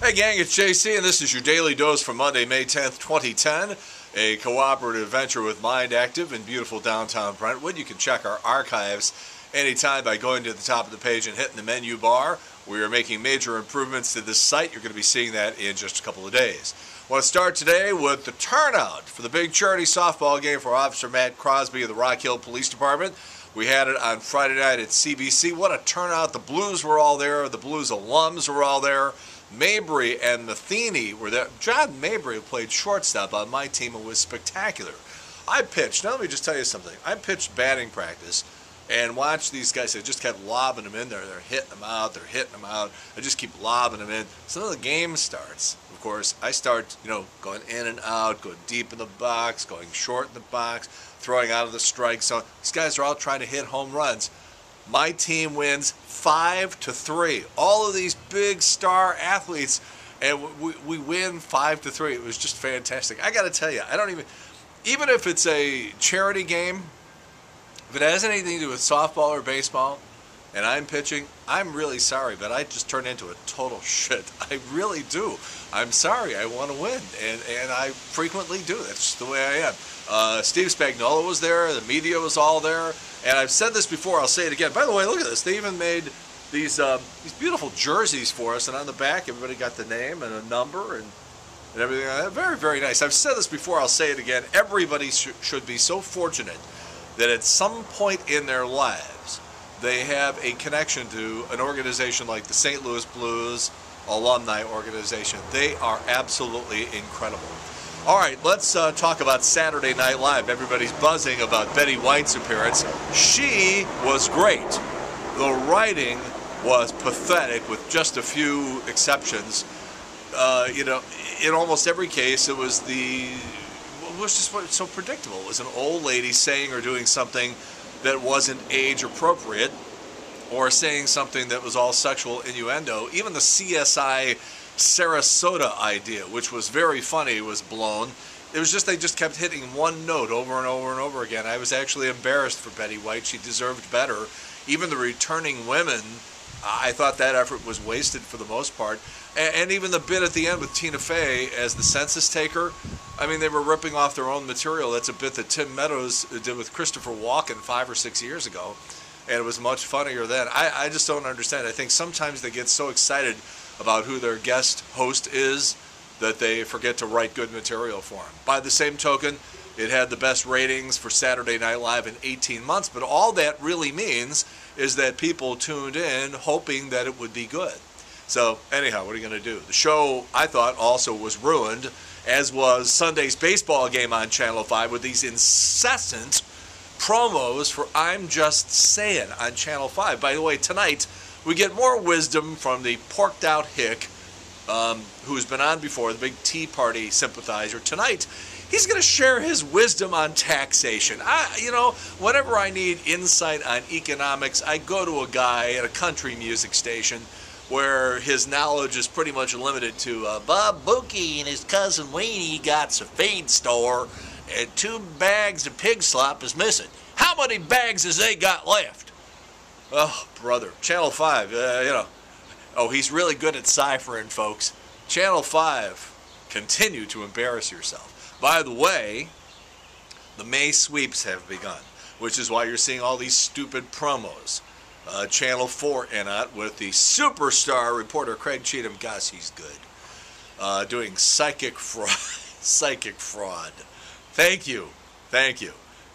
Hey gang, it's JC, and this is your Daily Dose for Monday, May 10th, 2010. A cooperative venture with Mind Active in beautiful downtown Brentwood. You can check our archives anytime by going to the top of the page and hitting the menu bar. We are making major improvements to this site. You're going to be seeing that in just a couple of days. I want to start today with the turnout for the big charity softball game for Officer Matt Crosby of the Rock Hill Police Department. We had it on Friday night at CBC. What a turnout. The Blues were all there. The Blues alums were all there. Mabry and Matheny were there. John Mabry played shortstop on my team and was spectacular. I pitched. Now let me just tell you something. I pitched batting practice and watched these guys. I just kept lobbing them in there. They're hitting them out. They're hitting them out. I just keep lobbing them in. So then the game starts. Of course, I start, going in and out, going deep in the box, going short in the box, throwing out of the strike zone. These guys are all trying to hit home runs. My team wins 5-3. All of these big star athletes, and we win 5-3. It was just fantastic. I got to tell you, I don't even if it's a charity game, if it has anything to do with softball or baseball, and I'm pitching, I'm really sorry, but I just turn into a total shit. I really do. I'm sorry. I want to win, and I frequently do. That's just the way I am. Steve Spagnuolo was there. The media was all there. And I've said this before. I'll say it again. By the way, look at this. They even made these beautiful jerseys for us, and on the back, everybody got the name and a number and everything like that. Very, very nice. I've said this before. I'll say it again. Everybody should be so fortunate that at some point in their lives, they have a connection to an organization like the St. Louis Blues alumni organization. They are absolutely incredible. All right, let's talk about Saturday Night Live. Everybody's buzzing about Betty White's appearance. She was great. The writing was pathetic with just a few exceptions. In almost every case, it was just so predictable. It was an old lady saying or doing something that wasn't age appropriate, or saying something that was all sexual innuendo. Even the CSI Sarasota idea, which was very funny, was blown. It was just they just kept hitting one note over and over and over again. I was actually embarrassed for Betty White. She deserved better. Even the returning women, I thought that effort was wasted for the most part. And even the bit at the end with Tina Fey as the census taker, I mean, they were ripping off their own material. That's a bit that Tim Meadows did with Christopher Walken 5 or 6 years ago, and it was much funnier then. I just don't understand. I think sometimes they get so excited about who their guest host is that they forget to write good material for him. By the same token, it had the best ratings for Saturday Night Live in 18 months, but all that really means is that people tuned in hoping that it would be good. So anyhow, what are you going to do? The show, I thought, also was ruined, as was Sunday's baseball game on Channel 5 with these incessant promos for I'm Just Saying on Channel 5. By the way, tonight we get more wisdom from the porked-out hick who's been on before, the big Tea Party sympathizer. Tonight, he's going to share his wisdom on taxation. Whenever I need insight on economics, I go to a guy at a country music station where his knowledge is pretty much limited to Bob Bookie and his cousin Weenie got a feed store and 2 bags of pig slop is missing. How many bags has they got left? Oh, brother. Channel 5, Oh, he's really good at ciphering, folks. Channel 5, continue to embarrass yourself. By the way, the May sweeps have begun, which is why you're seeing all these stupid promos. Channel 4 in it with the superstar reporter Craig Cheatham. Gosh, he's good. Doing psychic fraud. Psychic fraud. Thank you.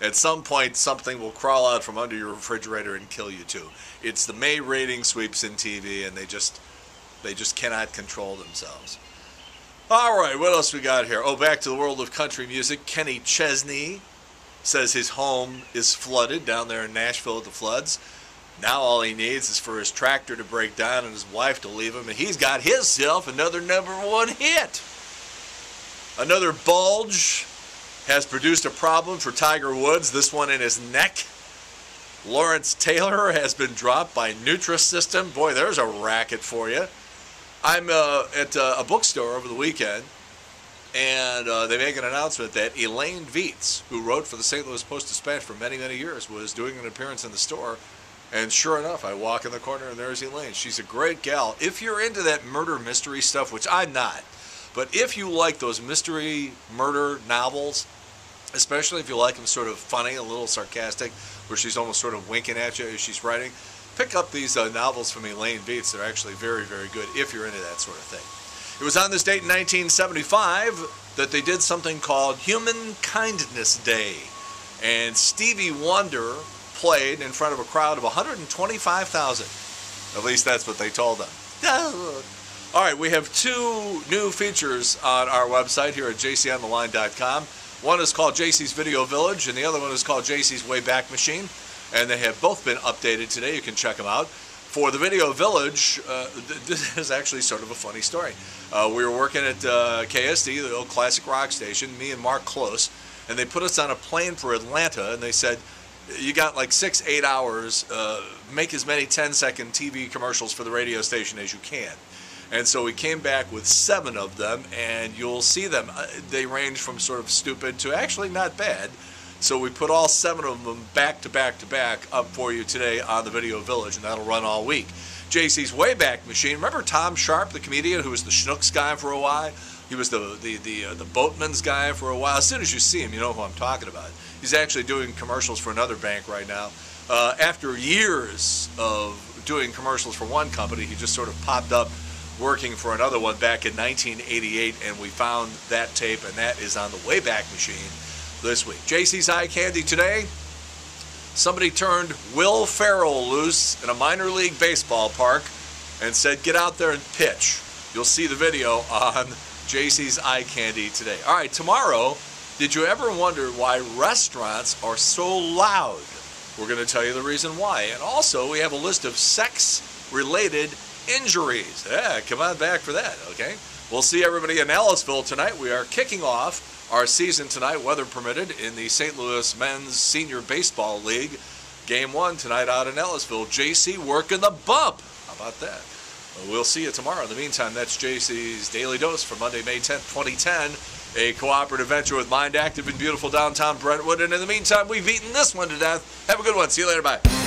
At some point, something will crawl out from under your refrigerator and kill you too. It's the May rating sweeps in TV, and they just cannot control themselves. All right, what else we got here? Oh, back to the world of country music. Kenny Chesney says his home is flooded down there in Nashville at the floods. Now all he needs is for his tractor to break down and his wife to leave him, and he's got himself another #1 hit. Another bulge has produced a problem for Tiger Woods, this one in his neck. Lawrence Taylor has been dropped by Nutrisystem. Boy, there's a racket for you. I'm at a bookstore over the weekend, and they make an announcement that Elaine Vietz, who wrote for the St. Louis Post-Dispatch for many, many years, was doing an appearance in the store. And sure enough, I walk in the corner and there's Elaine. She's a great gal. If you're into that murder mystery stuff, which I'm not, but if you like those mystery murder novels, especially if you like them sort of funny, a little sarcastic, where she's almost sort of winking at you as she's writing, pick up these novels from Elaine Beats. They're actually very, very good if you're into that sort of thing. It was on this date in 1975 that they did something called Human Kindness Day. And Stevie Wonder played in front of a crowd of 125,000. At least that's what they told them. All right, we have two new features on our website here at jc'ontheline.com. One is called JC's Video Village, and the other one is called JC's Wayback Machine. And they have both been updated today. You can check them out. For the Video Village, this is actually sort of a funny story. We were working at KSD, the old classic rock station, me and Mark Close, and they put us on a plane for Atlanta, and they said, you got like 6-8 hours, make as many 10-second TV commercials for the radio station as you can. And so we came back with 7 of them, and you'll see them. They range from sort of stupid to actually not bad. So we put all 7 of them back to back to back up for you today on the Video Village, and that'll run all week. JC's Wayback Machine. Remember Tom Sharp, the comedian who was the Schnooks guy for a while? He was the Boatman's guy for a while. As soon as you see him, you know who I'm talking about. He's actually doing commercials for another bank right now. After years of doing commercials for one company, he just sort of popped up working for another one back in 1988, and we found that tape, and that is on the Wayback Machine this week. JC's Eye Candy today. Somebody turned Will Ferrell loose in a minor league baseball park and said, get out there and pitch. You'll see the video on JC's Eye Candy today. All right, tomorrow, did you ever wonder why restaurants are so loud? We're going to tell you the reason why. And also, we have a list of sex-related injuries. Yeah, come on back for that, okay? We'll see everybody in Ellisville tonight. We are kicking off our season tonight, weather permitted, in the St. Louis Men's Senior Baseball League. Game 1 tonight out in Ellisville. JC working the bump. How about that? We'll see you tomorrow. In the meantime, that's JC's Daily Dose for Monday, May 10th, 2010. A cooperative venture with Mind Active in beautiful downtown Brentwood. And in the meantime, we've eaten this one to death. Have a good one. See you later. Bye.